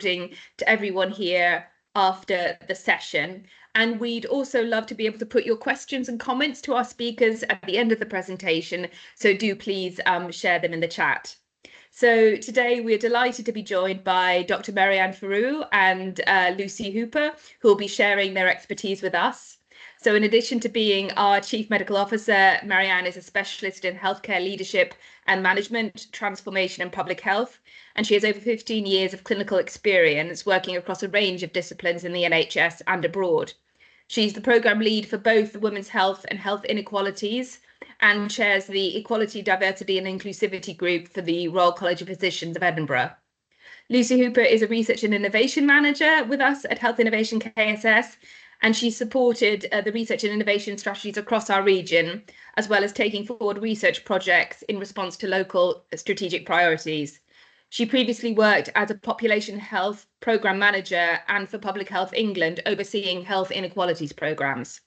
recording to everyone here after the session. And we'd also love to be able to put your questions and comments to our speakers at the end of the presentation. So do please share them in the chat. So today we're delighted to be joined by Dr. Marianne Farroux and Lucy Hooper, who will be sharing their expertise with us. So in addition to being our Chief Medical Officer, Marianne is a specialist in healthcare leadership and management, transformation and public health. And she has over 15 years of clinical experience working across a range of disciplines in the NHS and abroad. She's the programme lead for both the Women's Health and Health Inequalities and chairs the Equality, Diversity and Inclusivity Group for the Royal College of Physicians of Edinburgh. Lucy Hooper is a Research and Innovation Manager with us at Health Innovation KSS, and she supported the research and innovation strategies across our region, as well as taking forward research projects in response to local strategic priorities. She previously worked as a population health programme manager and for Public Health England, overseeing health inequalities programmes.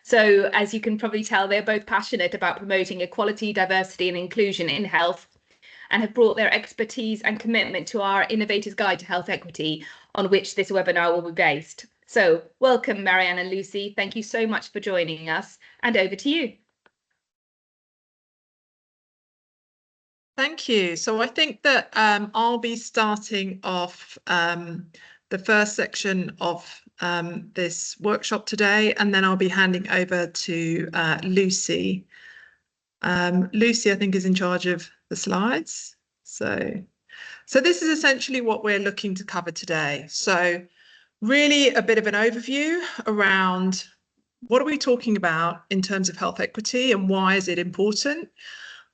So as you can probably tell, they're both passionate about promoting equality, diversity and inclusion in health, and have brought their expertise and commitment to our Innovator's Guide to Health Equity, on which this webinar will be based. So welcome, Marianne and Lucy. Thank you so much for joining us, and over to you. Thank you. So I think that I'll be starting off the first section of this workshop today, and then I'll be handing over to Lucy. Lucy, I think, is in charge of the slides. So this is essentially what we're looking to cover today. So really a bit of an overview around what are we talking about in terms of health equity and why is it important.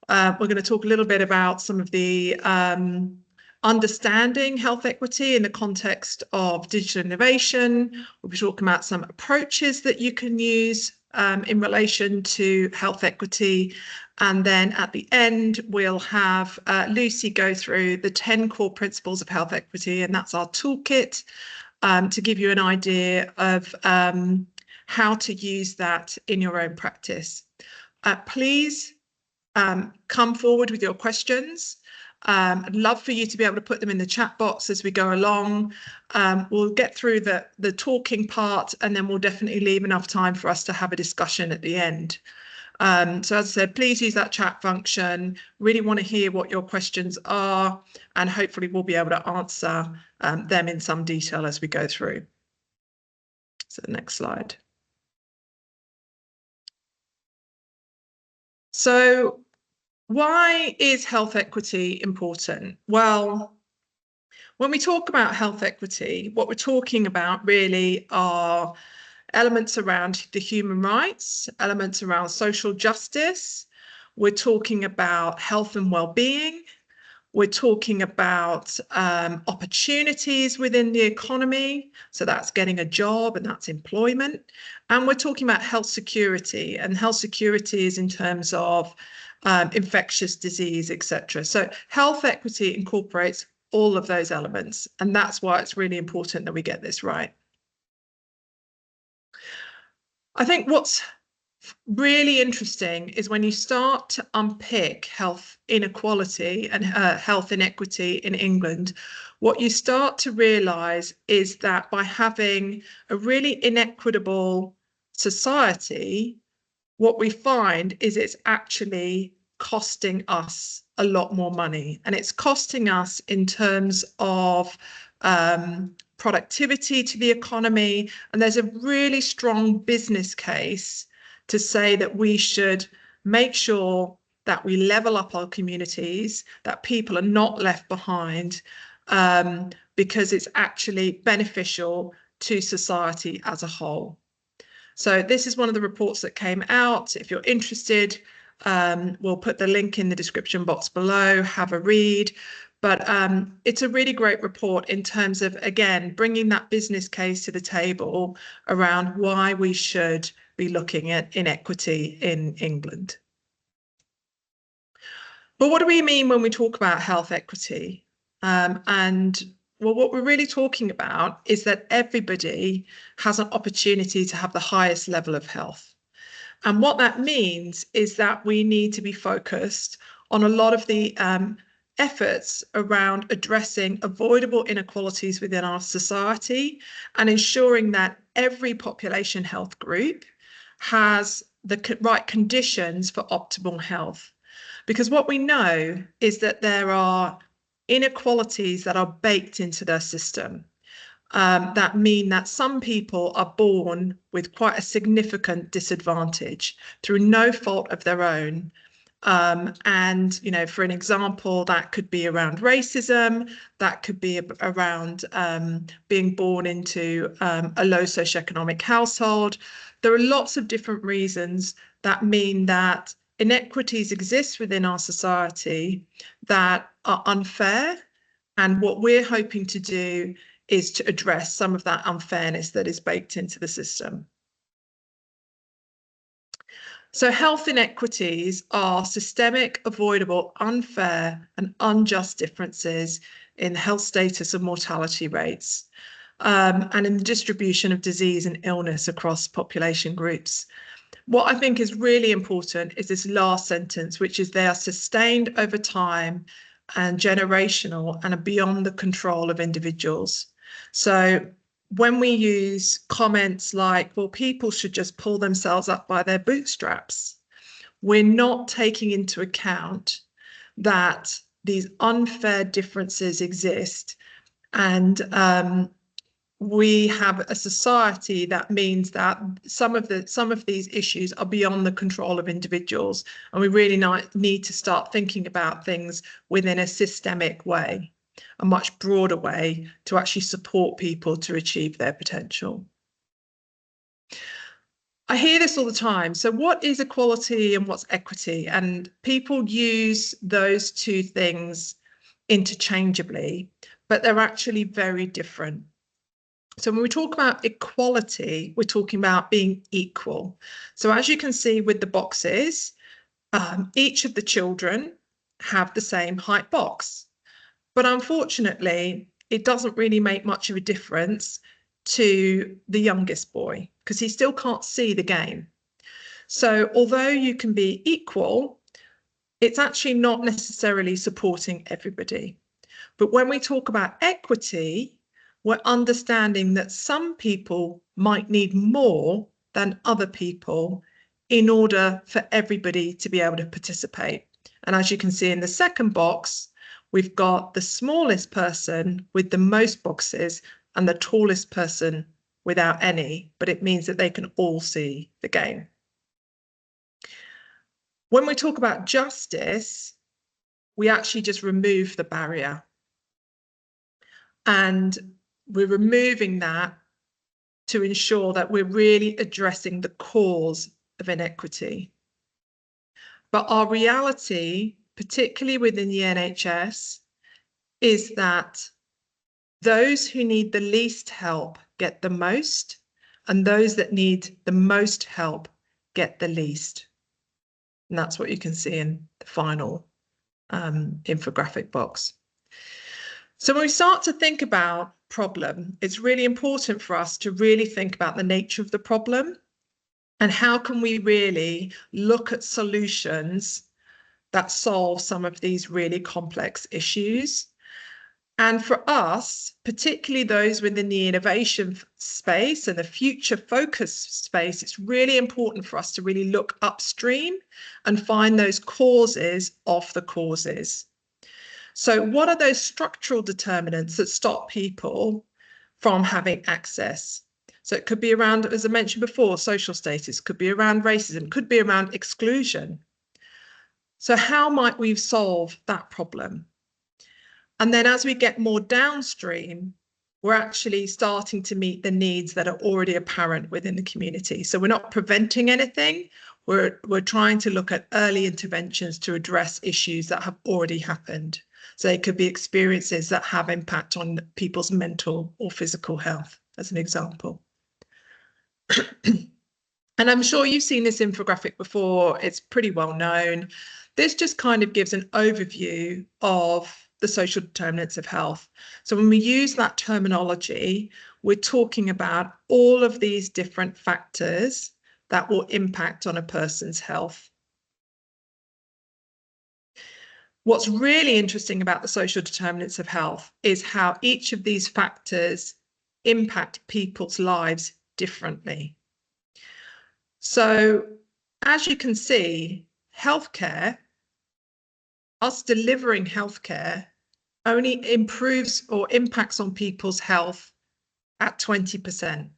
We're going to talk a little bit about some of the understanding health equity in the context of digital innovation. We'll be talking about some approaches that you can use in relation to health equity. And then at the end, we'll have Lucy go through the 10 core principles of health equity, and that's our toolkit to give you an idea of how to use that in your own practice. Please come forward with your questions. I'd love for you to be able to put them in the chat box as we go along. We'll get through the talking part, and then we'll definitely leave enough time for us to have a discussion at the end. So as I said, please use that chat function. Really want to hear what your questions are, and hopefully we'll be able to answer them in some detail as we go through. So the next slide. So why is health equity important? Well, when we talk about health equity, what we're talking about really are elements around the human rights, elements around social justice. We're talking about health and well-being. We're talking about opportunities within the economy. So that's getting a job and that's employment. And we're talking about health security, and health security is in terms of infectious disease, etc. So health equity incorporates all of those elements, and that's why it's really important that we get this right. I think what's really interesting is when you start to unpick health inequality and health inequity in England, what you start to realise is that by having a really inequitable society, what we find is it's actually costing us a lot more money, and it's costing us in terms of productivity to the economy. And there's a really strong business case to say that we should make sure that we level up our communities, that people are not left behind, because it's actually beneficial to society as a whole. So this is one of the reports that came out. If you're interested, we'll put the link in the description box below, have a read. But it's a really great report in terms of, again, bringing that business case to the table around why we should be looking at inequity in England. But what do we mean when we talk about health equity? Well, what we're really talking about is that everybody has an opportunity to have the highest level of health. And what that means is that we need to be focused on a lot of the efforts around addressing avoidable inequalities within our society and ensuring that every population health group has the right conditions for optimal health. Because what we know is that there are inequalities that are baked into their system. That mean that some people are born with quite a significant disadvantage through no fault of their own. And, you know, for an example, that could be around racism, that could be around being born into a low socioeconomic household. There are lots of different reasons that mean that inequities exist within our society that are unfair. And what we're hoping to do is to address some of that unfairness that is baked into the system. So health inequities are systemic, avoidable, unfair and unjust differences in health status and mortality rates, and in the distribution of disease and illness across population groups. What I think is really important is this last sentence, which is they are sustained over time and generational and are beyond the control of individuals. So when we use comments like, well, people should just pull themselves up by their bootstraps, we're not taking into account that these unfair differences exist. And we have a society that means that some of these issues are beyond the control of individuals, and we really need to start thinking about things within a systemic way, a much broader way to actually support people to achieve their potential. I hear this all the time. So what is equality and what's equity? And people use those two things interchangeably, but they're actually very different. So when we talk about equality, we're talking about being equal. So as you can see with the boxes, each of the children have the same height box. But unfortunately, it doesn't really make much of a difference to the youngest boy because he still can't see the game. So although you can be equal, it's actually not necessarily supporting everybody. But when we talk about equity, we're understanding that some people might need more than other people in order for everybody to be able to participate. And as you can see in the second box, we've got the smallest person with the most boxes and the tallest person without any, but it means that they can all see the game. When we talk about justice, we actually just remove the barrier. And we're removing that to ensure that we're really addressing the cause of inequity. But our reality, particularly within the NHS, is that those who need the least help get the most, and those that need the most help get the least. And that's what you can see in the final infographic box. So when we start to think about problem, it's really important for us to really think about the nature of the problem and how can we really look at solutions that solve some of these really complex issues. And for us, particularly those within the innovation space and the future focus space, it's really important for us to really look upstream and find those causes of the causes. So what are those structural determinants that stop people from having access? So it could be around, as I mentioned before, social status, could be around racism, could be around exclusion. So how might we solve that problem? And then as we get more downstream, we're actually starting to meet the needs that are already apparent within the community. So we're not preventing anything. We're trying to look at early interventions to address issues that have already happened. So they could be experiences that have impact on people's mental or physical health, as an example. And I'm sure you've seen this infographic before. It's pretty well known. This just kind of gives an overview of the social determinants of health. So when we use that terminology, we're talking about all of these different factors that will impact on a person's health. What's really interesting about the social determinants of health is how each of these factors impact people's lives differently. So, as you can see, healthcare, us delivering healthcare, only improves or impacts on people's health at 20%.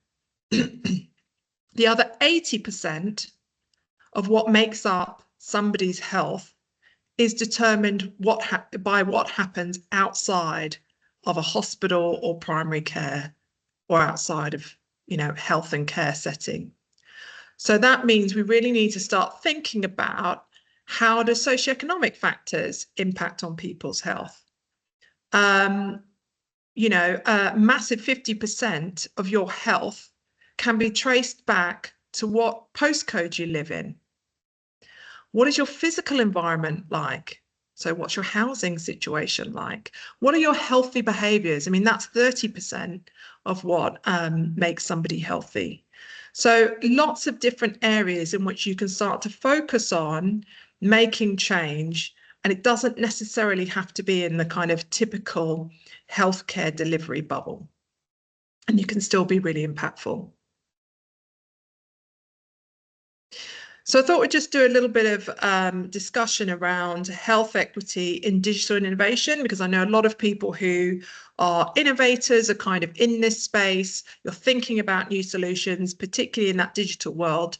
The other 80% of what makes up somebody's health is determined by what happens outside of a hospital or primary care or outside of, health and care setting. So that means we really need to start thinking about how do socioeconomic factors impact on people's health. A massive 50% of your health can be traced back to what postcode you live in. What is your physical environment like? So what's your housing situation like? What are your healthy behaviors? I mean, that's 30% of what makes somebody healthy. So lots of different areas in which you can start to focus on making change. And it doesn't necessarily have to be in the kind of typical healthcare delivery bubble. And you can still be really impactful. So I thought we'd just do a little bit of discussion around health equity in digital innovation, because I know a lot of people who are innovators are kind of in this space. You're thinking about new solutions, particularly in that digital world.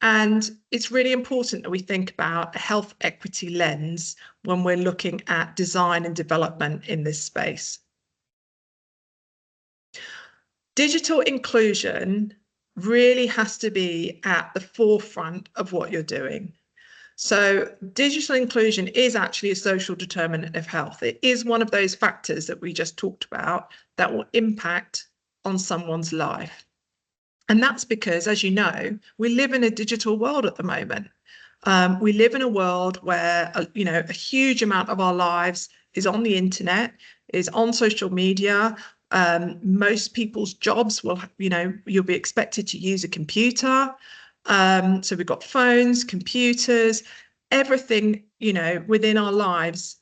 And it's really important that we think about a health equity lens when we're looking at design and development in this space. Digital inclusion really has to be at the forefront of what you're doing. So digital inclusion is actually a social determinant of health. It is one of those factors that we just talked about that will impact on someone's life. And that's because, as you know, we live in a digital world at the moment. We live in a world where, a huge amount of our lives is on the internet, is on social media. Most people's jobs will, you'll be expected to use a computer. So we've got phones, computers, everything, within our lives,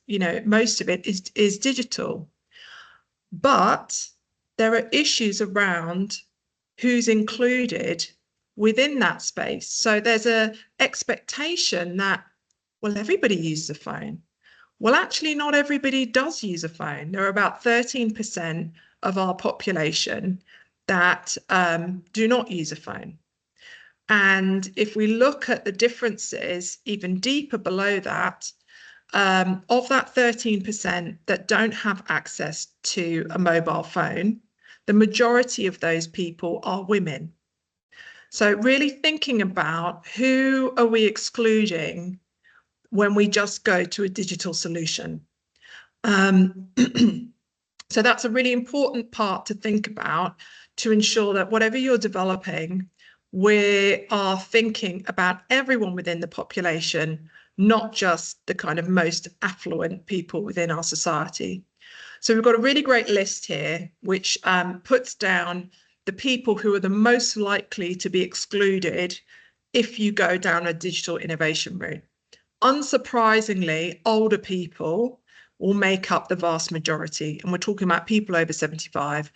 most of it is digital. But there are issues around who's included within that space. So there's an expectation that, well, everybody uses a phone. Well, actually, not everybody does use a phone. There are about 13% of our population that do not use a phone. And if we look at the differences even deeper below that, of that 13% that don't have access to a mobile phone, the majority of those people are women. So really thinking about who are we excluding when we just go to a digital solution. So that's a really important part to think about, to ensure that whatever you're developing, we are thinking about everyone within the population, not just the kind of most affluent people within our society. So we've got a really great list here, which puts down the people who are the most likely to be excluded if you go down a digital innovation route. Unsurprisingly, older people will make up the vast majority, and we're talking about people over 75.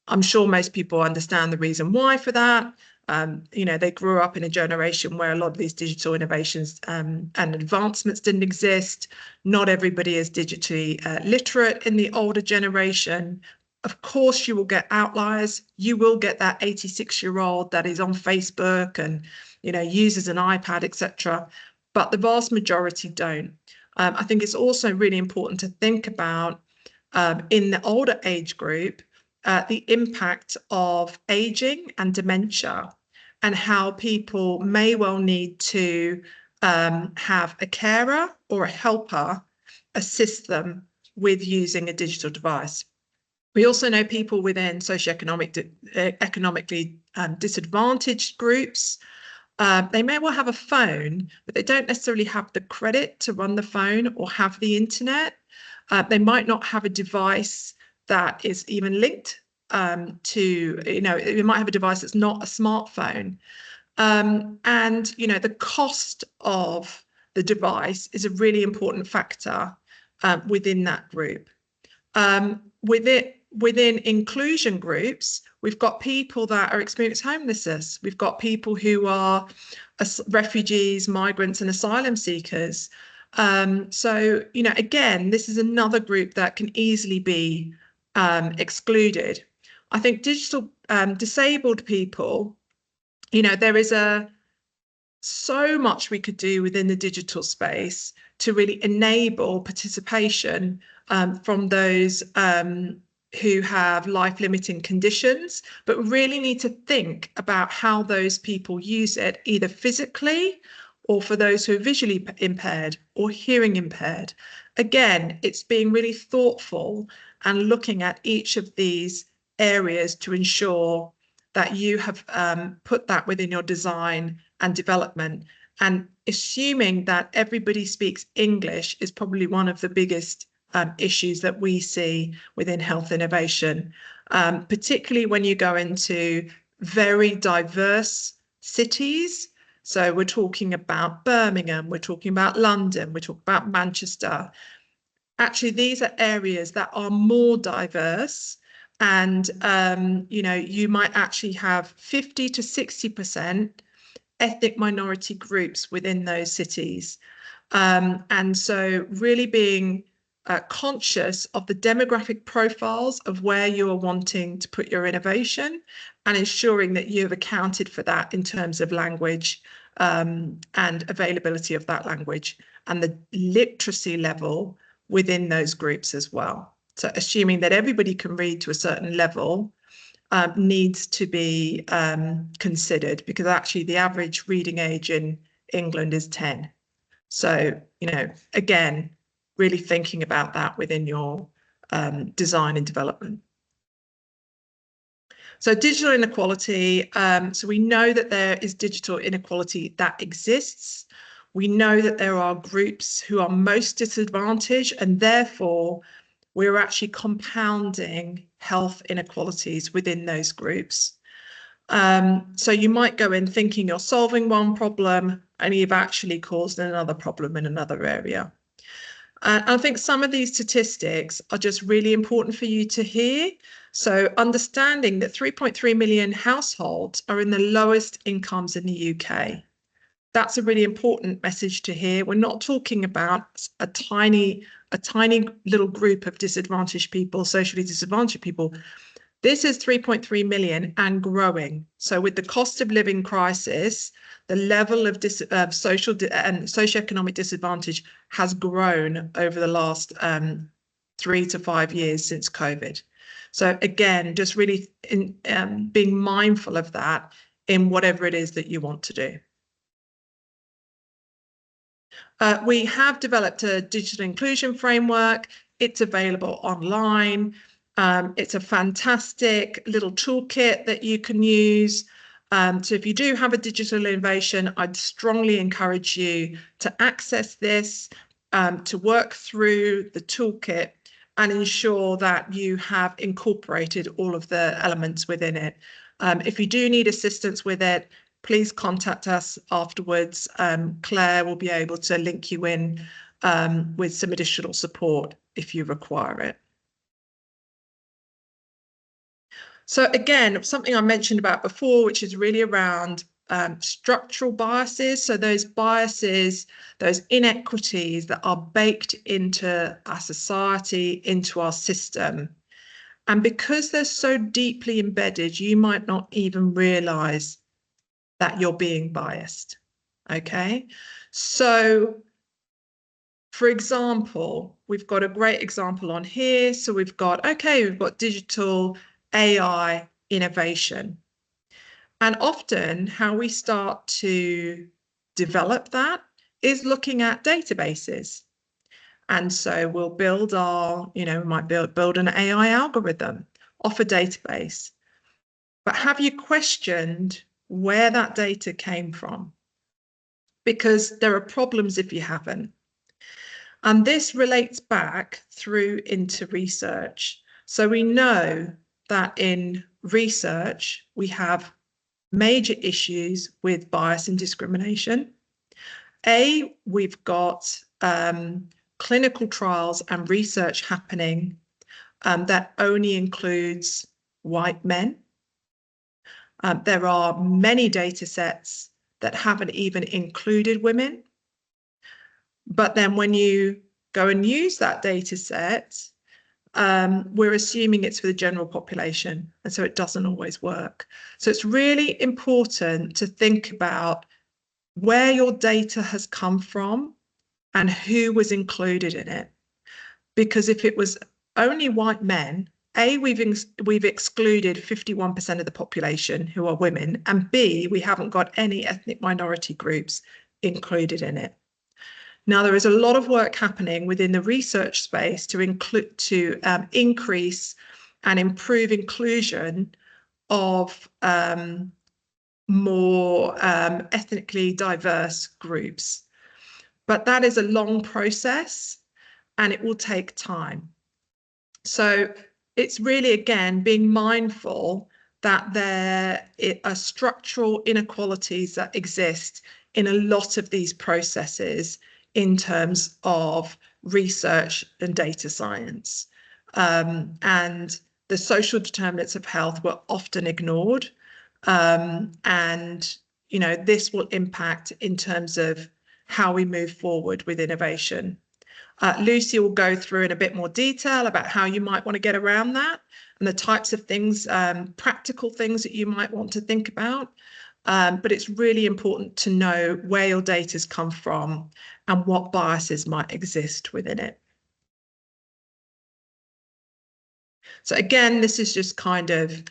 I'm sure most people understand the reason why for that. They grew up in a generation where a lot of these digital innovations and advancements didn't exist. Not everybody is digitally literate in the older generation. Of course, you will get outliers. You will get that 86-year-old that is on Facebook and, uses an iPad, etc. But the vast majority don't. I think it's also really important to think about in the older age group, the impact of aging and dementia, and how people may well need to have a carer or a helper assist them with using a digital device. We also know people within economically disadvantaged groups. They may well have a phone, but they don't necessarily have the credit to run the phone or have the internet. They might not have a device that is even linked to, you might have a device that's not a smartphone. And, the cost of the device is a really important factor within that group. Within inclusion groups, we've got people that are experiencing homelessness. We've got people who are refugees, migrants, and asylum seekers. So, you know, again, this is another group that can easily be excluded. I think digital disabled people, you know, there is so much we could do within the digital space to really enable participation from those who have life-limiting conditions, but really need to think about how those people use it, either physically or for those who are visually impaired or hearing impaired. Again, it's being really thoughtful and looking at each of these areas to ensure that you have put that within your design and development. And assuming that everybody speaks English is probably one of the biggest issues that we see within health innovation, particularly when you go into very diverse cities. So we're talking about Birmingham, we're talking about London, we're talking about Manchester. Actually, these are areas that are more diverse. And, you know, you might actually have 50 to 60% ethnic minority groups within those cities. And so really being conscious of the demographic profiles of where you are wanting to put your innovation and ensuring that you've accounted for that in terms of language and availability of that language and the literacy level within those groups as well. So assuming that everybody can read to a certain level needs to be considered, because actually the average reading age in England is 10. So, you know, again, really thinking about that within your design and development. So digital inequality, so we know that there is digital inequality that exists. We know that there are groups who are most disadvantaged, and therefore we're actually compounding health inequalities within those groups. So you might go in thinking you're solving one problem and you've actually caused another problem in another area. I think some of these statistics are just really important for you to hear. So understanding that 3.3 million households are in the lowest incomes in the UK. That's a really important message to hear. We're not talking about a tiny little group of disadvantaged people, socially disadvantaged people. This is 3.3 million and growing. So with the cost of living crisis, the level of social and socioeconomic disadvantage has grown over the last 3 to 5 years since COVID. So again, just really being mindful of that in whatever it is that you want to do. We have developed a digital inclusion framework. It's available online. It's a fantastic little toolkit that you can use. So if you do have a digital innovation, I'd strongly encourage you to access this, to work through the toolkit and ensure that you have incorporated all of the elements within it. If you do need assistance with it, please contact us afterwards. Claire will be able to link you in with some additional support if you require it. So again, something I mentioned about before, which is really around structural biases. So those biases, those inequities that are baked into our society, into our system. And because they're so deeply embedded, you might not even realize that you're being biased. Okay, so for example, we've got a great example on here. So we've got digital AI innovation. And often how we start to develop that is looking at databases. And so we'll build we might build an AI algorithm off a database. But have you questioned where that data came from? Because there are problems if you haven't. And this relates back through into research. So we know that in research, we have major issues with bias and discrimination. We've got clinical trials and research happening that only includes white men. There are many data sets that haven't even included women. But then when you go and use that data set, we're assuming it's for the general population, and so it doesn't always work. So it's really important to think about where your data has come from and who was included in it. Because if it was only white men, A, we've excluded 51% of the population who are women, and B, we haven't got any ethnic minority groups included in it. Now, there is a lot of work happening within the research space to increase and improve inclusion of more ethnically diverse groups. But that is a long process and it will take time. So it's really, again, being mindful that there are structural inequalities that exist in a lot of these processes in terms of research and data science. And the social determinants of health were often ignored. And, you know, this will impact in terms of how we move forward with innovation. Lucy will go through in a bit more detail about how you might want to get around that and the types of things, practical things that you might want to think about. But it's really important to know where your data's come from and what biases might exist within it. So again, this is just kind of,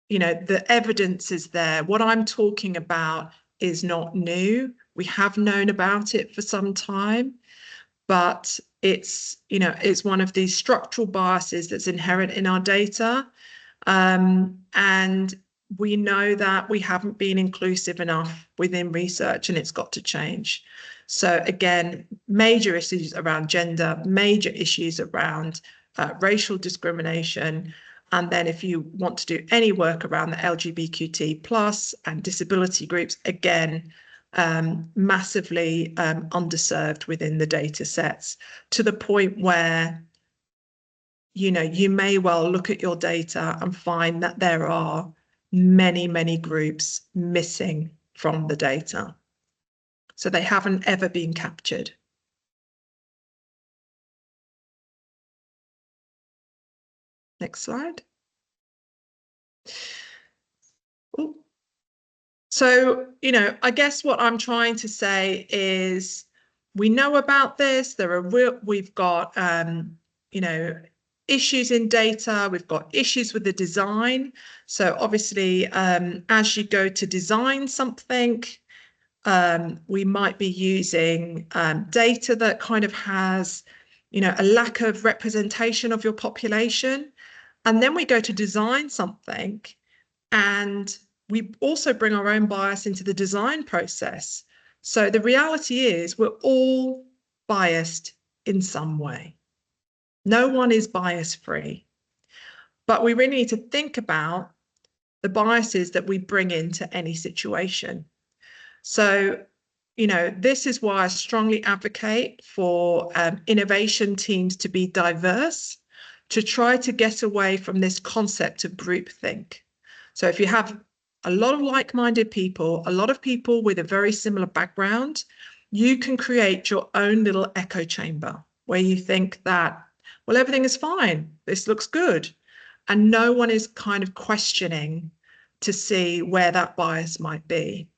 you know, the evidence is there. What I'm talking about is not new. We have known about it for some time, but it's, you know, it's one of these structural biases that's inherent in our data. And we know that we haven't been inclusive enough within research and it's got to change. So again, major issues around gender, major issues around racial discrimination. And then if you want to do any work around the LGBTQ plus and disability groups, again, massively underserved within the data sets, to the point where, you know, you may well look at your data and find that there are many, many groups missing from the data. So they haven't ever been captured. Next slide. Ooh. So, you know, I guess what I'm trying to say is we know about this. We've got, you know, issues in data. We've got issues with the design. So obviously, as you go to design something, we might be using data that kind of has, you know, a lack of representation of your population. And then we go to design something and we also bring our own bias into the design process. So the reality is we're all biased in some way. No one is bias free, but we really need to think about the biases that we bring into any situation. So, you know, this is why I strongly advocate for innovation teams to be diverse, to try to get away from this concept of groupthink. So if you have a lot of like-minded people, a lot of people with a very similar background, you can create your own little echo chamber where you think that, well, everything is fine, this looks good. And no one is kind of questioning to see where that bias might be.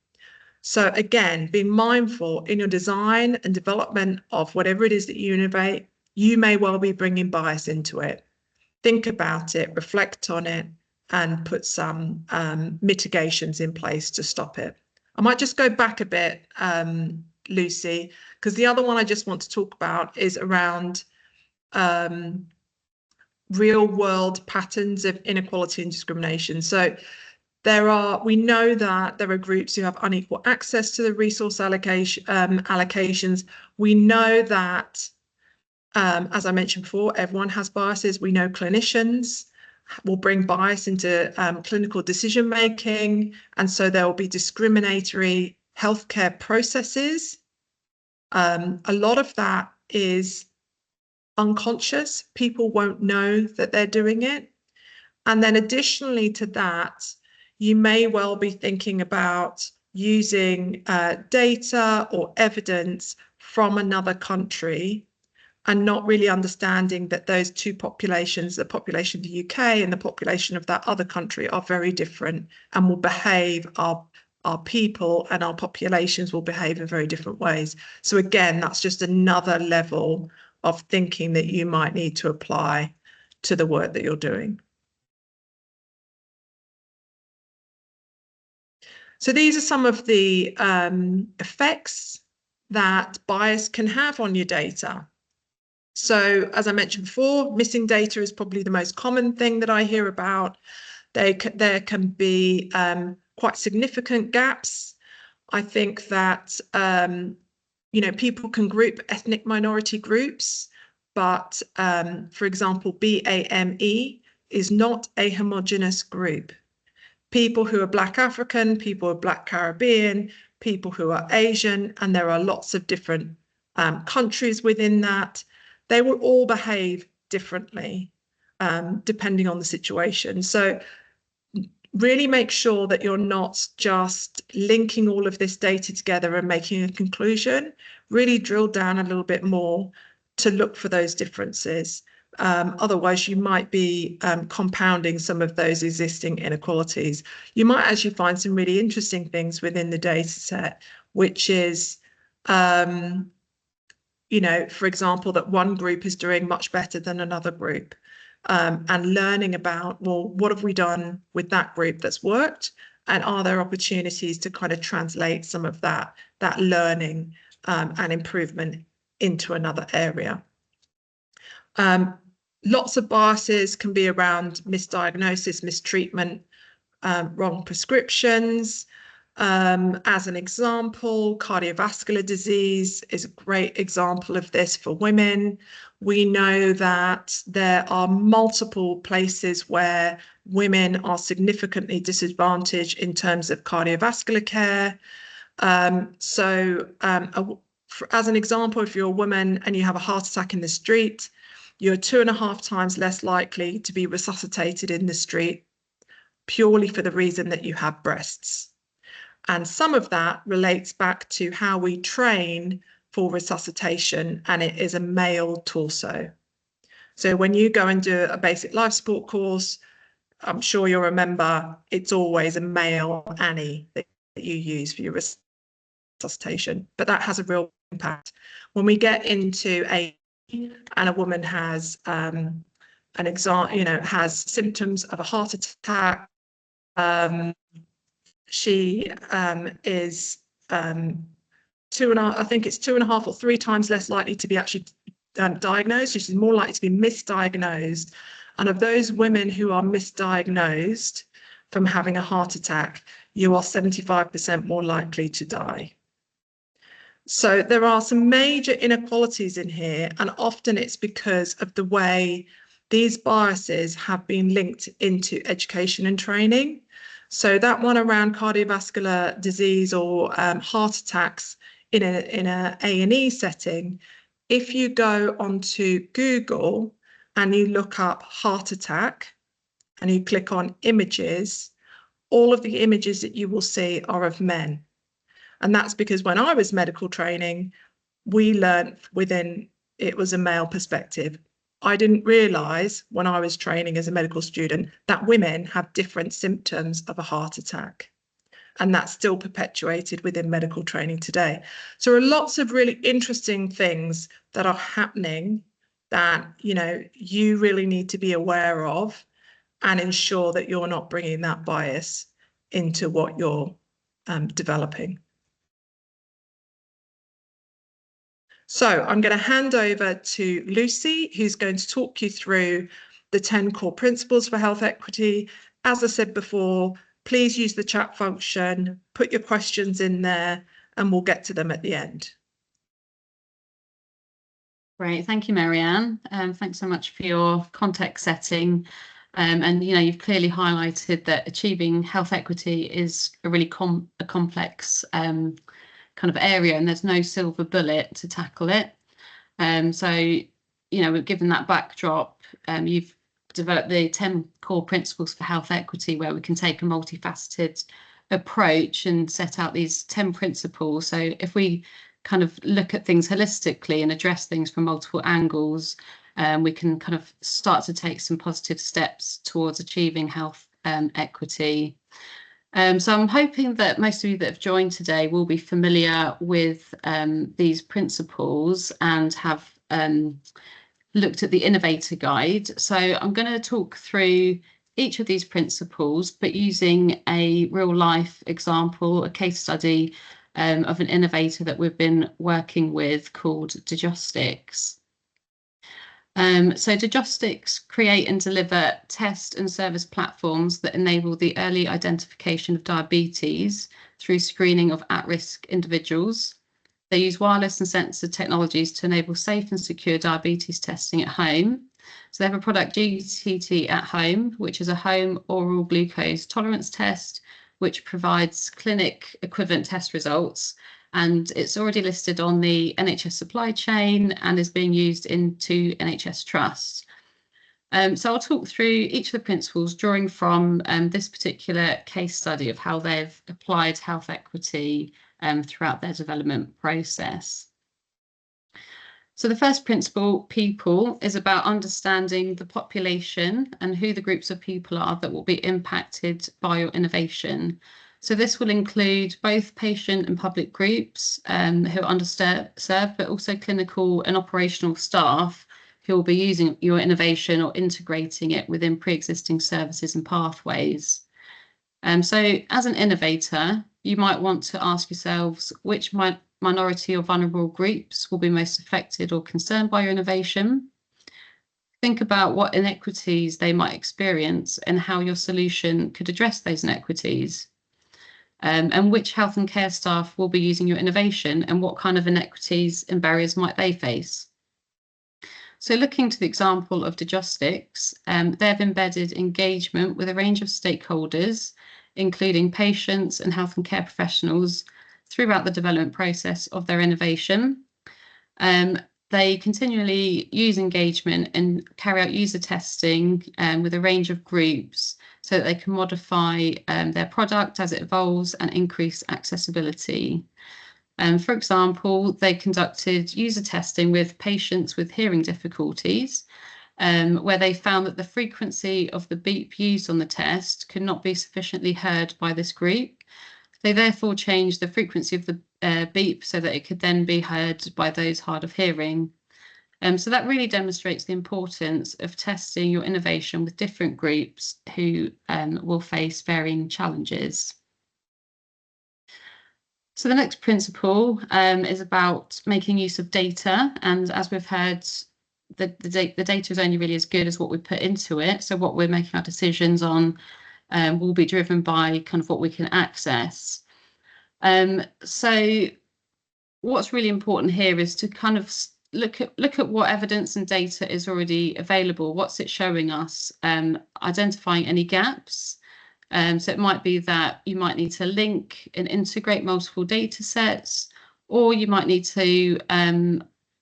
So again, being mindful in your design and development of whatever it is that you innovate, you may well be bringing bias into it. Think about it, reflect on it, and put some mitigations in place to stop it. I might just go back a bit, Lucy, because the other one I just want to talk about is around real world patterns of inequality and discrimination. So we know that there are groups who have unequal access to the resource allocations. We know that, as I mentioned before, everyone has biases. We know clinicians will bring bias into clinical decision making, and so there will be discriminatory healthcare processes. A lot of that is unconscious. People won't know that they're doing it. And then additionally to that, you may well be thinking about using data or evidence from another country and not really understanding that those two populations, the population of the UK and the population of that other country, are very different and will behave, our people and our populations will behave in very different ways. So again, that's just another level of thinking that you might need to apply to the work that you're doing. So these are some of the effects that bias can have on your data. So as I mentioned before, missing data is probably the most common thing that I hear about. There can be quite significant gaps. I think that, people can group ethnic minority groups, but for example, BAME is not a homogeneous group. People who are Black African, people who are Black Caribbean, people who are Asian, and there are lots of different countries within that. They will all behave differently depending on the situation. So really make sure that you're not just linking all of this data together and making a conclusion. Really drill down a little bit more to look for those differences. Otherwise, you might be compounding some of those existing inequalities. You might actually find some really interesting things within the data set, which is, for example, that one group is doing much better than another group. And learning about, well, what have we done with that group that's worked? And are there opportunities to kind of translate some of that learning and improvement into another area? Lots of biases can be around misdiagnosis, mistreatment, wrong prescriptions. As an example, cardiovascular disease is a great example of this for women. We know that there are multiple places where women are significantly disadvantaged in terms of cardiovascular care. As an example, if you're a woman and you have a heart attack in the street, you're 2.5 times less likely to be resuscitated in the street purely for the reason that you have breasts. And some of that relates back to how we train for resuscitation, and it is a male torso. So when you go and do a basic life support course, I'm sure you'll remember it's always a male Annie that you use for your resuscitation, but that has a real impact. When we get into and a woman has has symptoms of a heart attack, she is 2.5 or 3 times less likely to be actually diagnosed. She's more likely to be misdiagnosed. And of those women who are misdiagnosed from having a heart attack, you are 75% more likely to die. So there are some major inequalities in here, and often it's because of the way these biases have been linked into education and training. So that one around cardiovascular disease or heart attacks in a A&E setting, if you go onto Google and you look up heart attack and you click on images, all of the images that you will see are of men. And that's because when I was medical training, we learned it was a male perspective. I didn't realise when I was training as a medical student that women have different symptoms of a heart attack. And that's still perpetuated within medical training today. So there are lots of really interesting things that are happening that, you really need to be aware of and ensure that you're not bringing that bias into what you're developing. So I'm going to hand over to Lucy, who's going to talk you through the 10 core principles for health equity. As I said before, please use the chat function, put your questions in there, and we'll get to them at the end. Great, thank you, Marianne. Thanks so much for your context setting. And you've clearly highlighted that achieving health equity is a really complex kind of area, and there's no silver bullet to tackle it. So given that backdrop, you've developed the 10 core principles for health equity, where we can take a multifaceted approach and set out these 10 principles. So if we kind of look at things holistically and address things from multiple angles, we can kind of start to take some positive steps towards achieving health equity. So I'm hoping that most of you that have joined today will be familiar with these principles and have looked at the Innovator guide. So I'm going to talk through each of these principles, but using a real life example, a case study of an innovator that we've been working with called Diagnostics. So Diagnostics create and deliver test and service platforms that enable the early identification of diabetes through screening of at-risk individuals. They use wireless and sensor technologies to enable safe and secure diabetes testing at home. So they have a product, GTT at Home, which is a home oral glucose tolerance test, which provides clinic equivalent test results. And it's already listed on the NHS supply chain and is being used into NHS trusts. So I'll talk through each of the principles, drawing from this particular case study of how they've applied health equity throughout their development process. So the first principle, people, is about understanding the population and who the groups of people are that will be impacted by your innovation. So this will include both patient and public groups who are underserved, but also clinical and operational staff who will be using your innovation or integrating it within pre-existing services and pathways. So as an innovator, you might want to ask yourselves which minority or vulnerable groups will be most affected or concerned by your innovation. Think about what inequities they might experience and how your solution could address those inequities. And which health and care staff will be using your innovation, and what kind of inequities and barriers might they face. So looking to the example of Diagnostics, they've embedded engagement with a range of stakeholders, including patients and health and care professionals, throughout the development process of their innovation. They continually use engagement and carry out user testing with a range of groups so that they can modify their product as it evolves and increase accessibility. For example, they conducted user testing with patients with hearing difficulties, where they found that the frequency of the beep used on the test could not be sufficiently heard by this group. They therefore changed the frequency of the beep so that it could then be heard by those hard of hearing. So that really demonstrates the importance of testing your innovation with different groups who will face varying challenges. So the next principle is about making use of data. And as we've heard, the data is only really as good as what we put into it. So what we're making our decisions on will be driven by kind of what we can access. So what's really important here is to kind of look at what evidence and data is already available. What's it showing us? Identifying any gaps. So it might be that you might need to link and integrate multiple data sets, or you might need to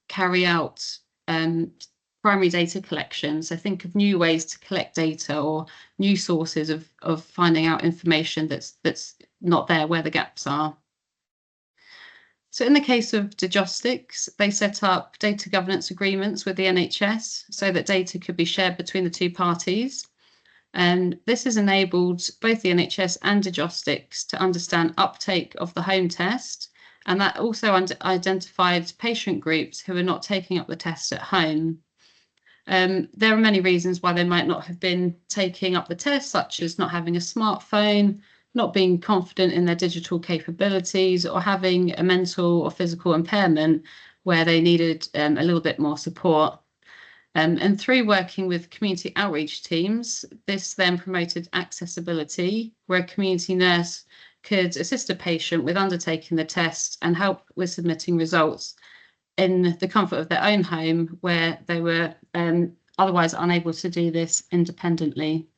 carry out primary data collection. So think of new ways to collect data or new sources of finding out information that's not there where the gaps are. So in the case of Diagnostics, they set up data governance agreements with the NHS so that data could be shared between the two parties. And this has enabled both the NHS and Diagnostics to understand uptake of the home test. And that also identified patient groups who are not taking up the test at home. There are many reasons why they might not have been taking up the test, such as not having a smartphone, not being confident in their digital capabilities, or having a mental or physical impairment where they needed a little bit more support. And through working with community outreach teams, this then promoted accessibility, where a community nurse could assist a patient with undertaking the test and help with submitting results in the comfort of their own home, where they were otherwise unable to do this independently.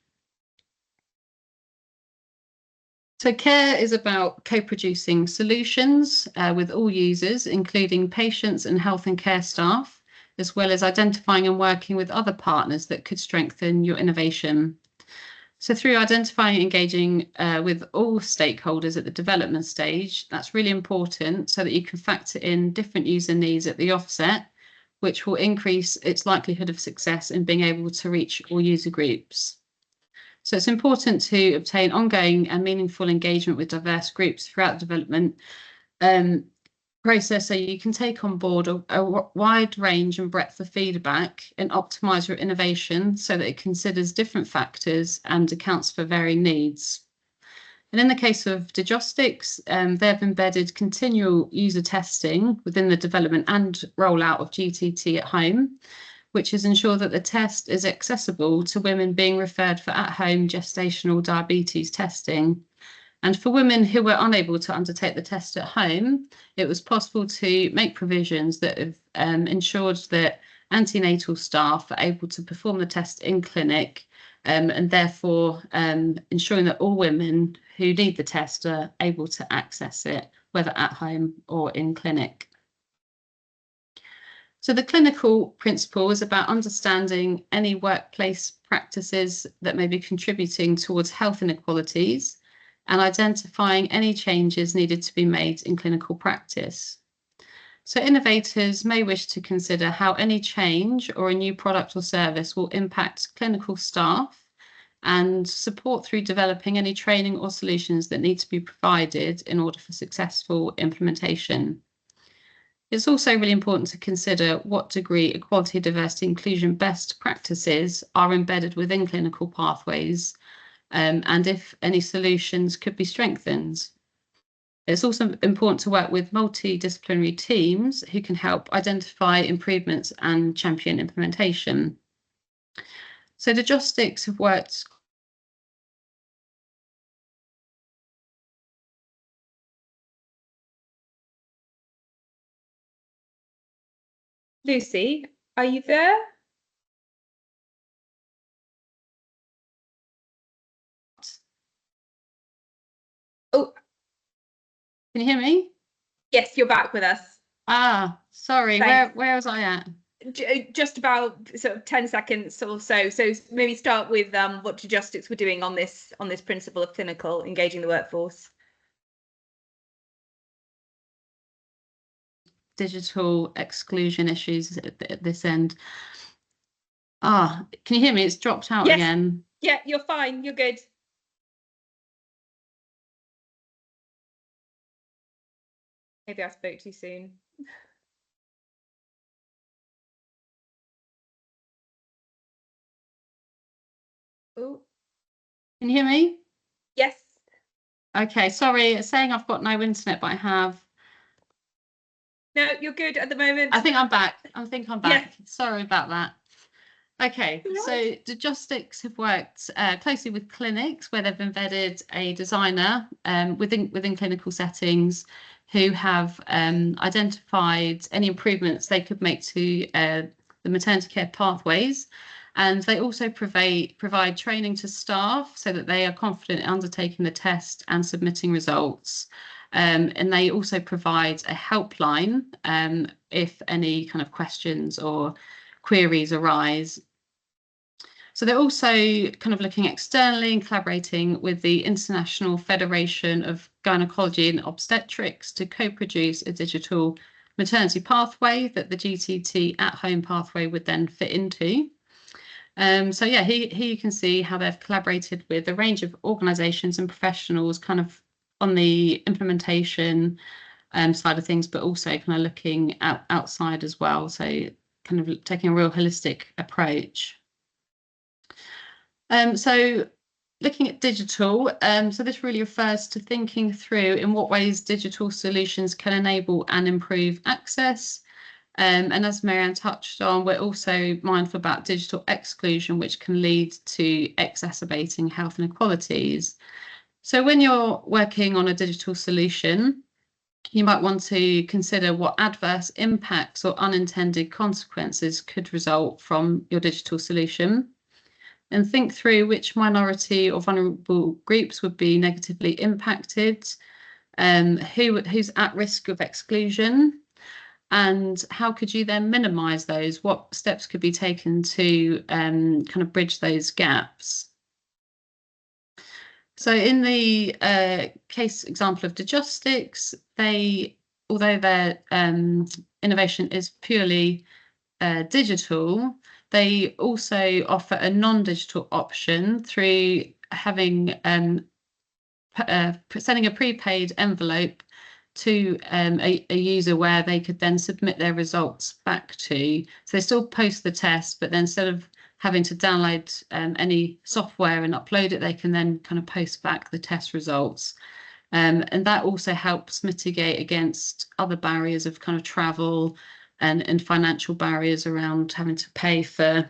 So care is about co-producing solutions with all users, including patients and health and care staff, as well as identifying and working with other partners that could strengthen your innovation. So through identifying and engaging with all stakeholders at the development stage, that's really important so that you can factor in different user needs at the offset, which will increase its likelihood of success in being able to reach all user groups. So it's important to obtain ongoing and meaningful engagement with diverse groups throughout the development process, so you can take on board a wide range and breadth of feedback and optimize your innovation so that it considers different factors and accounts for varying needs. And in the case of Diagnostics, they have embedded continual user testing within the development and rollout of GTT at home, which has ensured that the test is accessible to women being referred for at-home gestational diabetes testing. And for women who were unable to undertake the test at home, it was possible to make provisions that have ensured that antenatal staff are able to perform the test in clinic, and therefore ensuring that all women who need the test are able to access it, whether at home or in clinic. So the clinical principle is about understanding any workplace practices that may be contributing towards health inequalities and identifying any changes needed to be made in clinical practice. So innovators may wish to consider how any change or a new product or service will impact clinical staff and support through developing any training or solutions that need to be provided in order for successful implementation. It's also really important to consider what degree equality, diversity, inclusion best practices are embedded within clinical pathways, and if any solutions could be strengthened. It's also important to work with multidisciplinary teams who can help identify improvements and champion implementation. So Diagnostics have worked Lucy, are you there? Oh, Can you hear me? yes, you're back with us. Ah, sorry, Thanks. where was I at? Just about sort of 10 seconds or so. So maybe start with what Diagnostics were doing on this principle of clinical engaging the workforce. Digital exclusion issues at this end. Ah, can you hear me? It's dropped out Yes. again. Yeah, you're fine. You're good. Maybe I spoke too soon. Oh, Can you hear me? yes. Okay, sorry, it's saying I've got no internet, but I have. No, you're good at the moment. I think I'm back. Yeah. Sorry about that. Okay, Right. so Diagnostics have worked closely with clinics where they've embedded a designer within clinical settings who have identified any improvements they could make to the maternity care pathways. And they also provide training to staff so that they are confident in undertaking the test and submitting results. And they also provide a helpline if any kind of questions or queries arise. So they're also kind of looking externally and collaborating with the International Federation of Gynecology and Obstetrics to co-produce a digital maternity pathway that the GTT at-home pathway would then fit into. So yeah, here you can see how they've collaborated with a range of organisations and professionals kind of on the implementation side of things, but also kind of looking outside as well. So kind of taking a real holistic approach. So looking at digital, so this really refers to thinking through in what ways digital solutions can enable and improve access. And as Marianne touched on, we're also mindful about digital exclusion, which can lead to exacerbating health inequalities. So when you're working on a digital solution, you might want to consider what adverse impacts or unintended consequences could result from your digital solution, and think through which minority or vulnerable groups would be negatively impacted, who's at risk of exclusion, and how could you then minimise those? What steps could be taken to kind of bridge those gaps? So in the case example of Diagnostics, although their innovation is purely digital, they also offer a non-digital option through having sending a prepaid envelope to a user where they could then submit their results back to. So they still post the test, but then instead of having to download any software and upload it, they can then kind of post back the test results. And that also helps mitigate against other barriers of kind of travel and financial barriers around having to pay for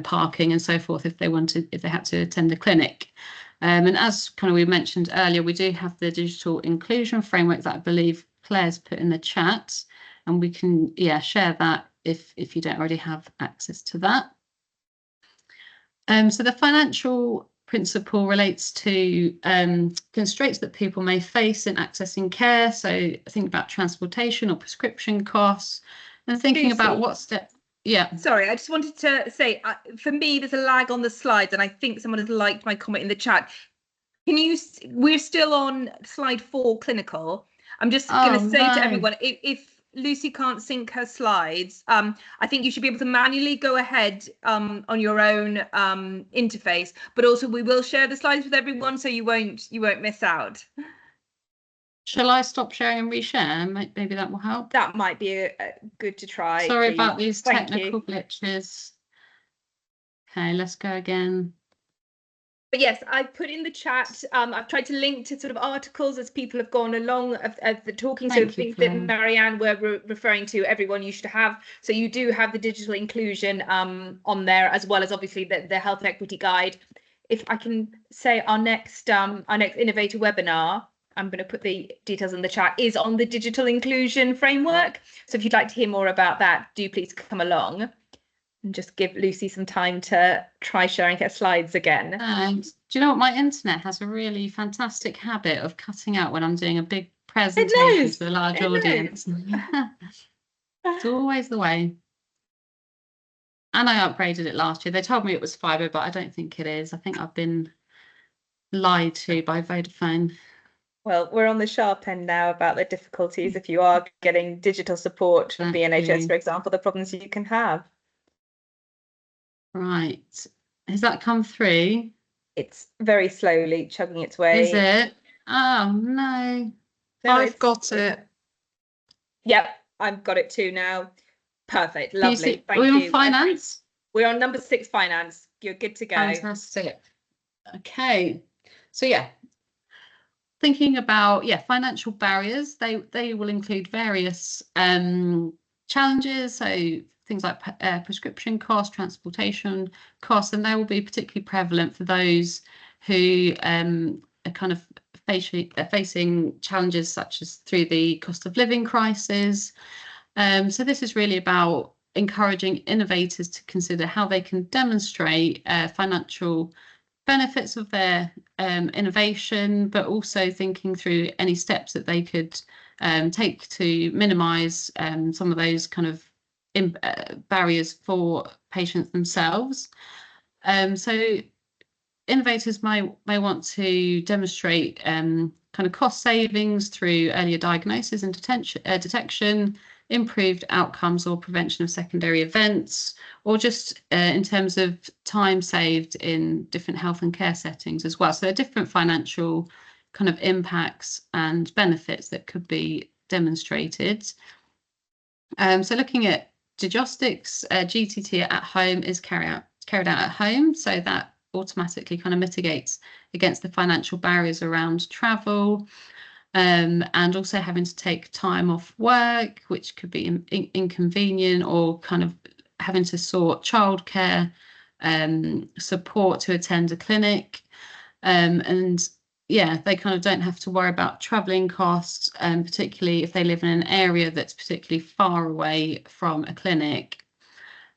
parking and so forth if they had to attend the clinic. And as kind of we mentioned earlier, we do have the digital inclusion framework that I believe Claire's put in the chat, and we can share that if you don't already have access to that. So the financial principle relates to constraints that people may face in accessing care. So think about transportation or prescription costs, and thinking about what step. Yeah. Sorry, I just wanted to say, for me, there's a lag on the slides, and I think someone has liked my comment in the chat. We're still on slide 4, clinical. I'm just going to say to everyone, if Lucy can't sync her slides, I think you should be able to manually go ahead on your own interface, but also we will share the slides with everyone, so you won't miss out. Shall I stop sharing and reshare? Maybe that will help. That might be good to try. Sorry about these technical glitches. Okay, let's go again. But yes, I put in the chat, I've tried to link to sort of articles as people have gone along of the talking. So things that Marianne were referring to, everyone you should have. So you do have the digital inclusion on there, as well as obviously the health equity guide. If I can say our next Innovator webinar, I'm going to put the details in the chat, is on the digital inclusion framework. So if you'd like to hear more about that, do please come along. And just give Lucy some time to try sharing her slides again. And do you know what? My internet has a really fantastic habit of cutting out when I'm doing a big presentation to a large audience. It's always the way. And I upgraded it last year. They told me it was fibre, but I don't think it is. I think I've been lied to by Vodafone. Well, we're on the sharp end now about the difficulties if you are getting digital support from the NHS, for example, the problems you can have. Right. Has that come through? It's very slowly chugging its way. Is it? Oh, no. I've got it. Yep, I've got it too now. Perfect. Lovely. Thank you. We're on finance? We're on number 6, finance. You're good to go. Fantastic. Okay. So, thinking about financial barriers, they will include various challenges. So things like prescription costs, transportation costs, and they will be particularly prevalent for those who are kind of facing challenges such as through the cost of living crisis. So this is really about encouraging innovators to consider how they can demonstrate financial benefits of their innovation, but also thinking through any steps that they could take to minimise some of those kind of barriers for patients themselves. So innovators may want to demonstrate kind of cost savings through earlier diagnosis and detection, improved outcomes or prevention of secondary events, or just in terms of time saved in different health and care settings as well. So there are different financial kind of impacts and benefits that could be demonstrated. So looking at Diagnostics, GTT at home is carried out at home, so that automatically kind of mitigates against the financial barriers around travel, and also having to take time off work, which could be inconvenient, or kind of having to sort childcare support to attend a clinic, and yeah, they kind of don't have to worry about travelling costs, particularly if they live in an area that's particularly far away from a clinic.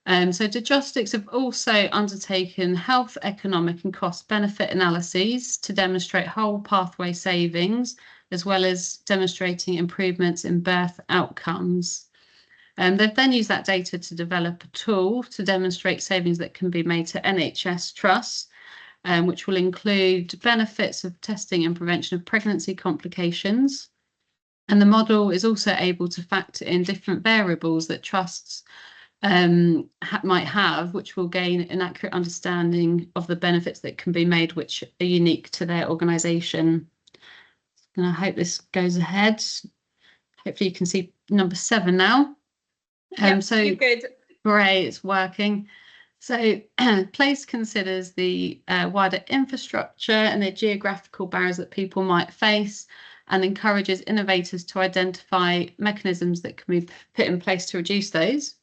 So Diagnostics have also undertaken health, economic and cost benefit analyses to demonstrate whole pathway savings, as well as demonstrating improvements in birth outcomes. They've then used that data to develop a tool to demonstrate savings that can be made to NHS trusts, which will include benefits of testing and prevention of pregnancy complications. And the model is also able to factor in different variables that trusts might have, which will gain an accurate understanding of the benefits that can be made, which are unique to their organisation. And I hope this goes ahead. Hopefully you can see number 7 now. So you're good. Great, it's working. So PLACE considers the wider infrastructure and the geographical barriers that people might face, and encourages innovators to identify mechanisms that can be put in place to reduce those.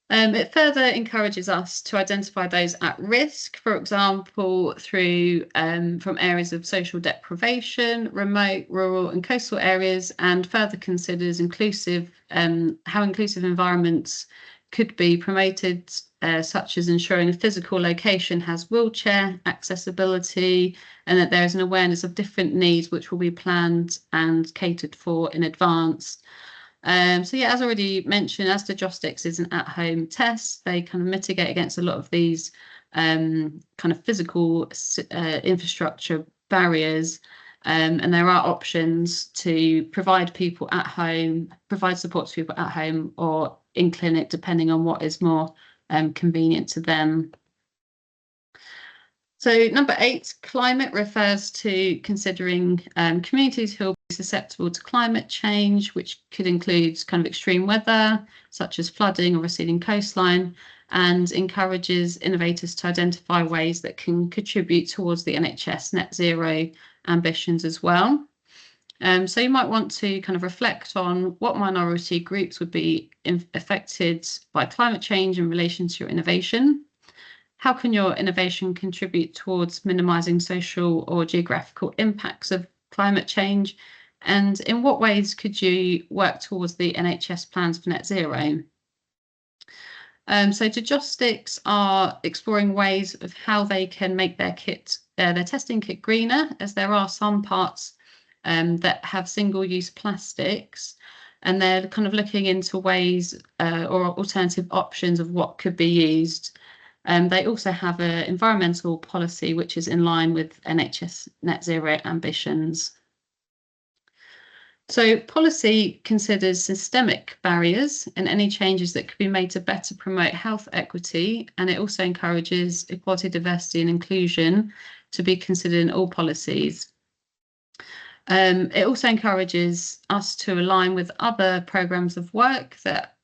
It further encourages us to identify those at risk, for example, through from areas of social deprivation, remote, rural and coastal areas, and further considers how inclusive environments could be promoted, such as ensuring a physical location has wheelchair accessibility, and that there is an awareness of different needs which will be planned and catered for in advance. So yeah, as already mentioned, as Diagnostics is an at-home test, they kind of mitigate against a lot of these kind of physical infrastructure barriers, and there are options to provide people at home, provide support to people at home or in clinic, depending on what is more convenient to them. So number 8, climate, refers to considering communities who will be susceptible to climate change, which could include kind of extreme weather, such as flooding or receding coastline, and encourages innovators to identify ways that can contribute towards the NHS net zero ambitions as well. So you might want to kind of reflect on what minority groups would be affected by climate change in relation to your innovation. How can your innovation contribute towards minimising social or geographical impacts of climate change? And in what ways could you work towards the NHS plans for net zero? So Diagnostics are exploring ways of how they can make their testing kit greener, as there are some parts that have single-use plastics, and they're kind of looking into ways or alternative options of what could be used. They also have an environmental policy which is in line with NHS net zero ambitions. So policy considers systemic barriers and any changes that could be made to better promote health equity, and it also encourages equality, diversity and inclusion to be considered in all policies. It also encourages us to align with other programmes of work that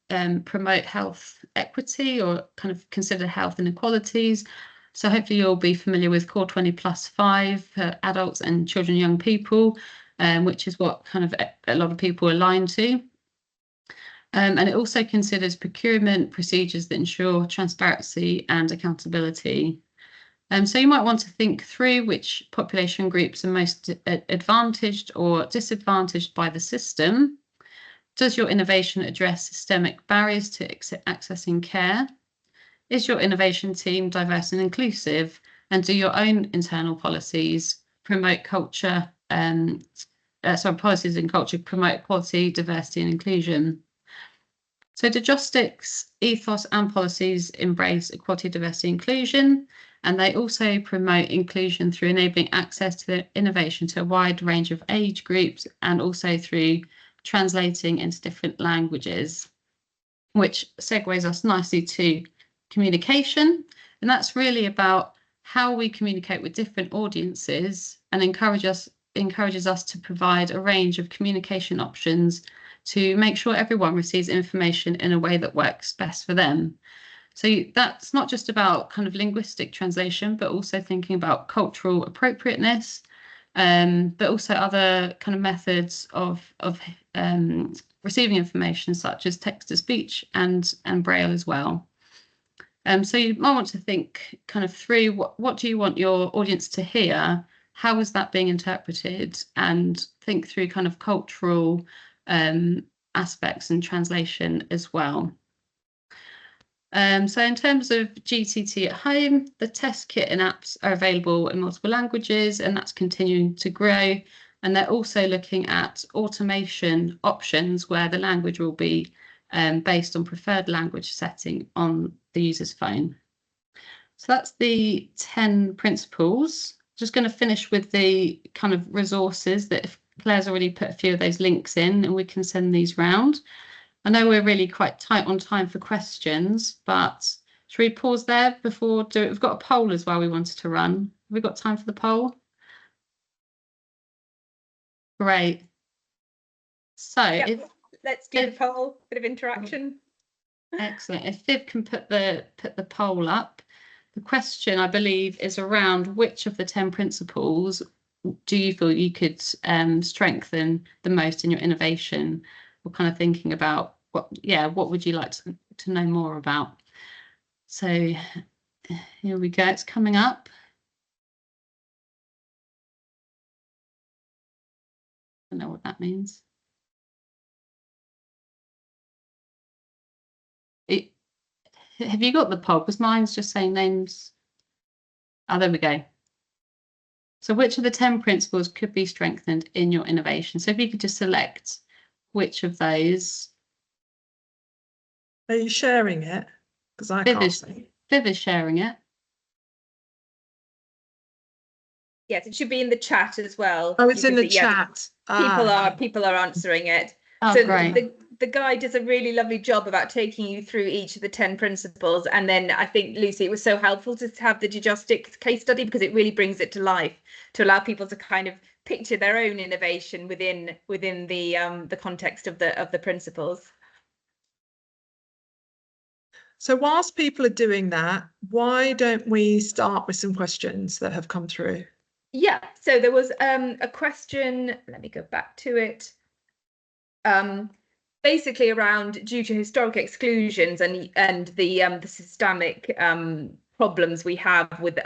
promote health equity or kind of consider health inequalities. So hopefully you'll be familiar with Core 20+5 for adults and children and young people, which is what kind of a lot of people align to. And it also considers procurement procedures that ensure transparency and accountability. So you might want to think through which population groups are most advantaged or disadvantaged by the system. Does your innovation address systemic barriers to accessing care? Is your innovation team diverse and inclusive? And do your own internal policies promote culture, policies and culture promote equality, diversity and inclusion? So Diagnostics ethos and policies embrace equality, diversity, inclusion, and they also promote inclusion through enabling access to innovation to a wide range of age groups, and also through translating into different languages, which segues us nicely to communication. And that's really about how we communicate with different audiences, and encourages us to provide a range of communication options to make sure everyone receives information in a way that works best for them. So that's not just about kind of linguistic translation, but also thinking about cultural appropriateness, but also other kind of methods of receiving information, such as text-to-speech and Braille as well. So you might want to think kind of through what do you want your audience to hear, how is that being interpreted, and think through kind of cultural aspects and translation as well. So in terms of GTT at home, the test kit and apps are available in multiple languages, and that's continuing to grow. And they're also looking at automation options where the language will be based on preferred language setting on the user's phone. So that's the 10 principles. Just going to finish with the kind of resources that if Claire's already put a few of those links in, and we can send these round. I know we're really quite tight on time for questions, but should we pause there before do it? We've got a poll as well we wanted to run. Have we got time for the poll? Great. So Yep, let's do the poll, bit of interaction. Excellent. If Viv can put the poll up. The question, I believe, is around which of the 10 principles do you feel you could strengthen the most in your innovation? We're kind of thinking about what would you like to know more about? So here we go. It's coming up. I don't know what that means. Have you got the poll? Because mine's just saying names. Oh, there we go. So which of the 10 principles could be strengthened in your innovation? So if you could just select which of those. Are you sharing it? Because I can't see. Viv is sharing it. Yes, it should be in the chat as well. Oh, it's in the chat. People are answering it. Oh, so great. The guide does a really lovely job about taking you through each of the 10 principles. And then I think, Lucy, it was so helpful to have the Digistics case study because it really brings it to life to allow people to kind of picture their own innovation within the context of the principles. So whilst people are doing that, why don't we start with some questions that have come through? Yeah, so there was a question, let me go back to it. Basically around due to historic exclusions and the systemic problems we have with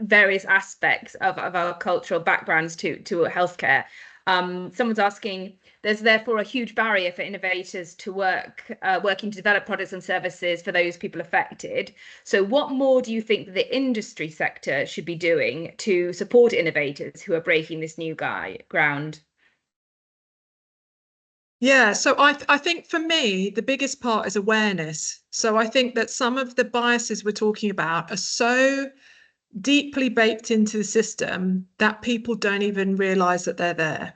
various aspects of our cultural backgrounds to healthcare. Someone's asking, there's therefore a huge barrier for innovators to working to develop products and services for those people affected. So what more do you think that the industry sector should be doing to support innovators who are breaking this new ground? Yeah, so I think for me, the biggest part is awareness. So I think that some of the biases we're talking about are so deeply baked into the system that people don't even realize that they're there.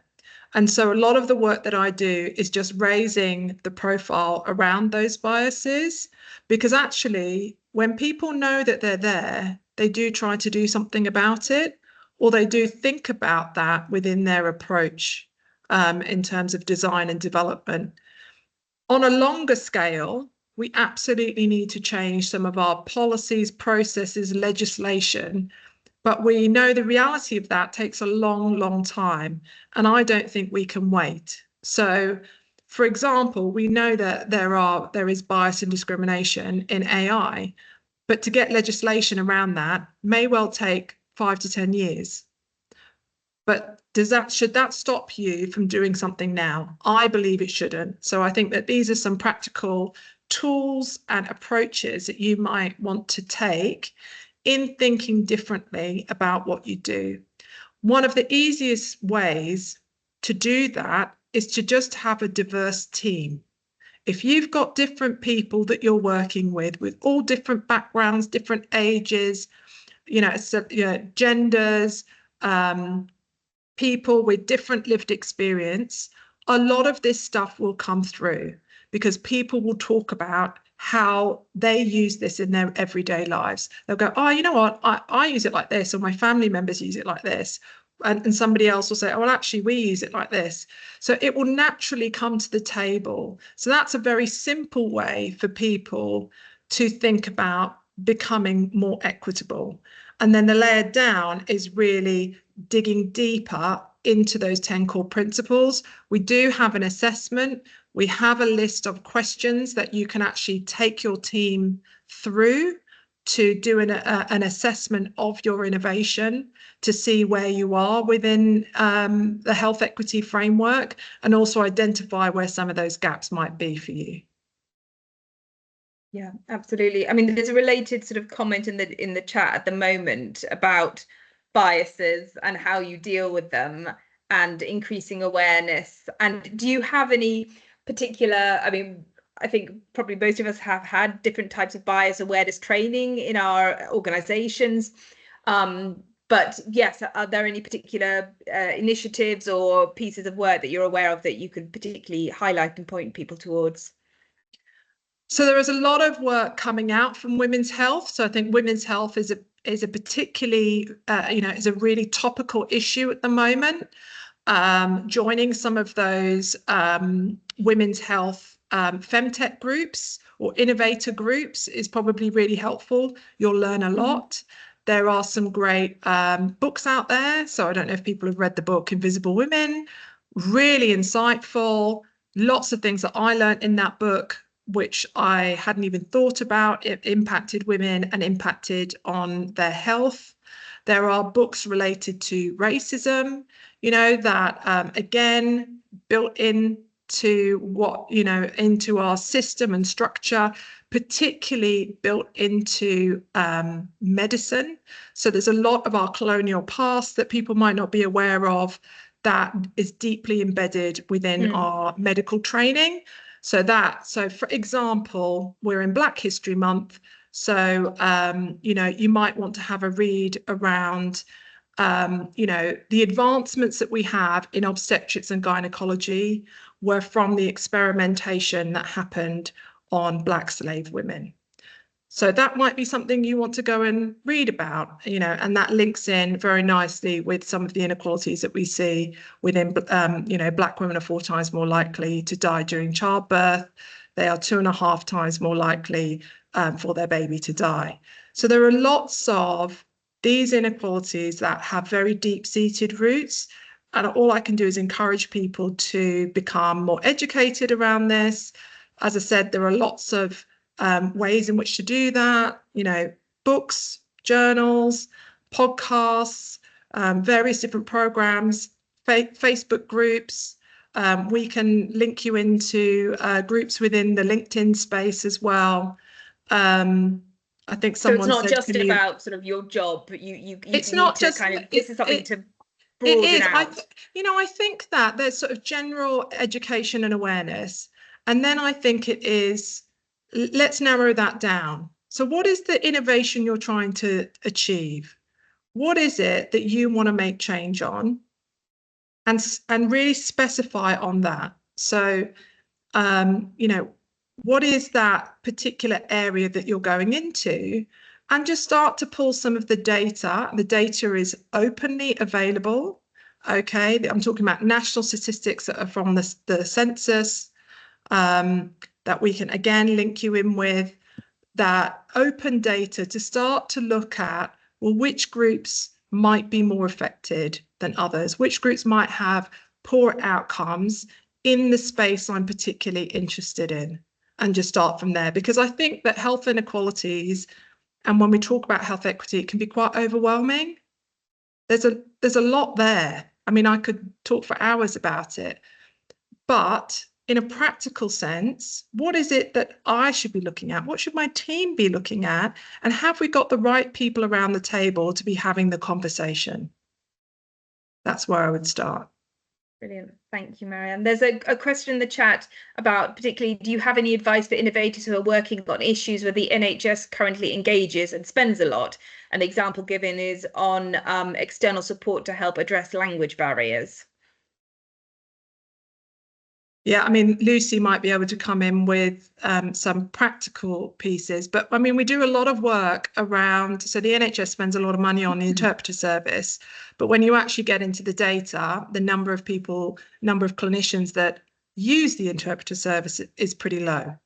And so a lot of the work that I do is just raising the profile around those biases, because actually when people know that they're there, they do try to do something about it, or they do think about that within their approach in terms of design and development. On a longer scale, we absolutely need to change some of our policies, processes, legislation, but we know the reality of that takes a long, long time, and I don't think we can wait. So, for example, we know that there is bias and discrimination in AI, but to get legislation around that may well take 5 to 10 years. But should that stop you from doing something now? I believe it shouldn't. So I think that these are some practical tools and approaches that you might want to take in thinking differently about what you do. One of the easiest ways to do that is to just have a diverse team. If you've got different people that you're working with all different backgrounds, different ages, genders, people with different lived experience, a lot of this stuff will come through because people will talk about how they use this in their everyday lives. They'll go, oh, you know what, I use it like this, or my family members use it like this. And somebody else will say, oh, well, actually, we use it like this. So it will naturally come to the table. So that's a very simple way for people to think about becoming more equitable. And then the layer down is really digging deeper into those 10 core principles. We do have an assessment. We have a list of questions that you can actually take your team through to do an assessment of your innovation to see where you are within the health equity framework, and also identify where some of those gaps might be for you. Yeah, absolutely. I mean, there's a related sort of comment in the chat at the moment about biases and how you deal with them and increasing awareness. And do you have any particular, I mean, I think probably most of us have had different types of bias awareness training in our organizations. But yes, are there any particular initiatives or pieces of work that you're aware of that you could particularly highlight and point people towards? So there is a lot of work coming out from women's health. So I think women's health is a particularly, is a really topical issue at the moment. Joining some of those women's health femtech groups or innovator groups is probably really helpful. You'll learn a lot. There are some great books out there. So I don't know if people have read the book Invisible Women. Really insightful. Lots of things that I learned in that book which I hadn't even thought about. It impacted women and impacted on their health. There are books related to racism, that again, built into into our system and structure, particularly built into medicine. So there's a lot of our colonial past that people might not be aware of that is deeply embedded within our medical training. So for example, we're in Black History Month. So, you might want to have a read around, the advancements that we have in obstetrics and gynecology were from the experimentation that happened on Black slave women. So that might be something you want to go and read about, and that links in very nicely with some of the inequalities that we see within, Black women are 4 times more likely to die during childbirth. They are 2.5 times more likely for their baby to die. So there are lots of these inequalities that have very deep-seated roots. And all I can do is encourage people to become more educated around this. As I said, there are lots of ways in which to do that, books, journals, podcasts, various different programs, Facebook groups. We can link you into groups within the LinkedIn space as well. I think someone so it's not said, just about sort of your job, but you it's need not to just kind of, this is something to it broaden is. out. I think that there's sort of general education and awareness, and then I think it is, let's narrow that down. So what is the innovation you're trying to achieve? What is it that you want to make change on? And really specify on that. So, what is that particular area that you're going into? And just start to pull some of the data. The data is openly available. Okay, I'm talking about national statistics that are from the census, that we can again link you in with, that open data to start to look at, well, which groups might be more affected than others, which groups might have poor outcomes in the space I'm particularly interested in, and just start from there. Because I think that health inequalities, and when we talk about health equity, it can be quite overwhelming. There's a lot there. I mean, I could talk for hours about it, but in a practical sense, what is it that I should be looking at? What should my team be looking at? And have we got the right people around the table to be having the conversation? That's where I would start. Brilliant. Thank you, Marianne. There's a question in the chat about, particularly, do you have any advice for innovators who are working on issues where the NHS currently engages and spends a lot? An example given is on external support to help address language barriers. Yeah, I mean, Lucy might be able to come in with some practical pieces, but I mean, we do a lot of work around, so the NHS spends a lot of money on the interpreter service, but when you actually get into the data, the number of clinicians that use the interpreter service is pretty low.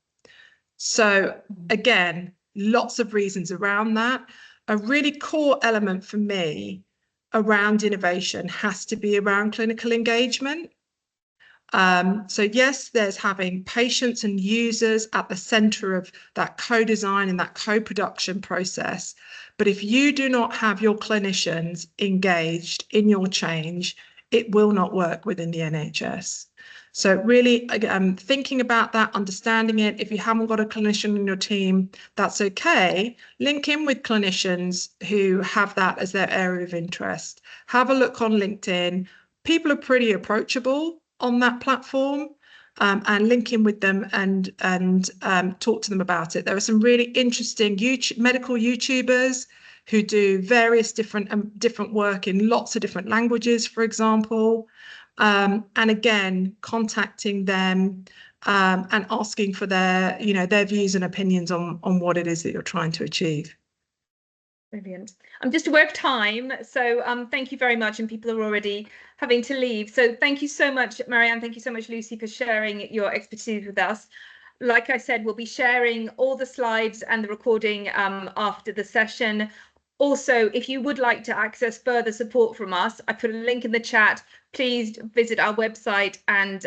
So again, lots of reasons around that. A really core element for me around innovation has to be around clinical engagement. So yes, there's having patients and users at the center of that co-design and that co-production process. But if you do not have your clinicians engaged in your change, it will not work within the NHS. So really, thinking about that, understanding it. If you haven't got a clinician in your team, that's okay. Link in with clinicians who have that as their area of interest. Have a look on LinkedIn. People are pretty approachable on that platform, and link in with them and talk to them about it. There are some really interesting medical YouTubers who do various different work in lots of different languages, for example. And again, contacting them and asking for their views and opinions on what it is that you're trying to achieve. Brilliant. I'm just aware of time, so thank you very much, and people are already having to leave. So thank you so much, Marianne. Thank you so much, Lucy, for sharing your expertise with us. Like I said, we'll be sharing all the slides and the recording after the session. Also, if you would like to access further support from us, I put a link in the chat. Please visit our website and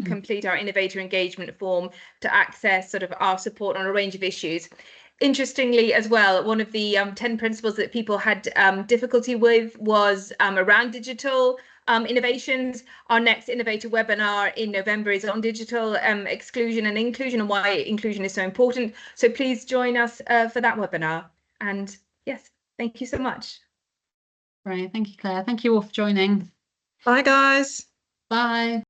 complete our Innovator engagement form to access sort of our support on a range of issues. Interestingly as well, one of the 10 principles that people had difficulty with was around digital innovations. Our next Innovator webinar in November is on digital exclusion and inclusion, and why inclusion is so important. So please join us for that webinar. And yes, thank you so much. Right, thank you, Claire. Thank you all for joining. Bye, guys. Bye.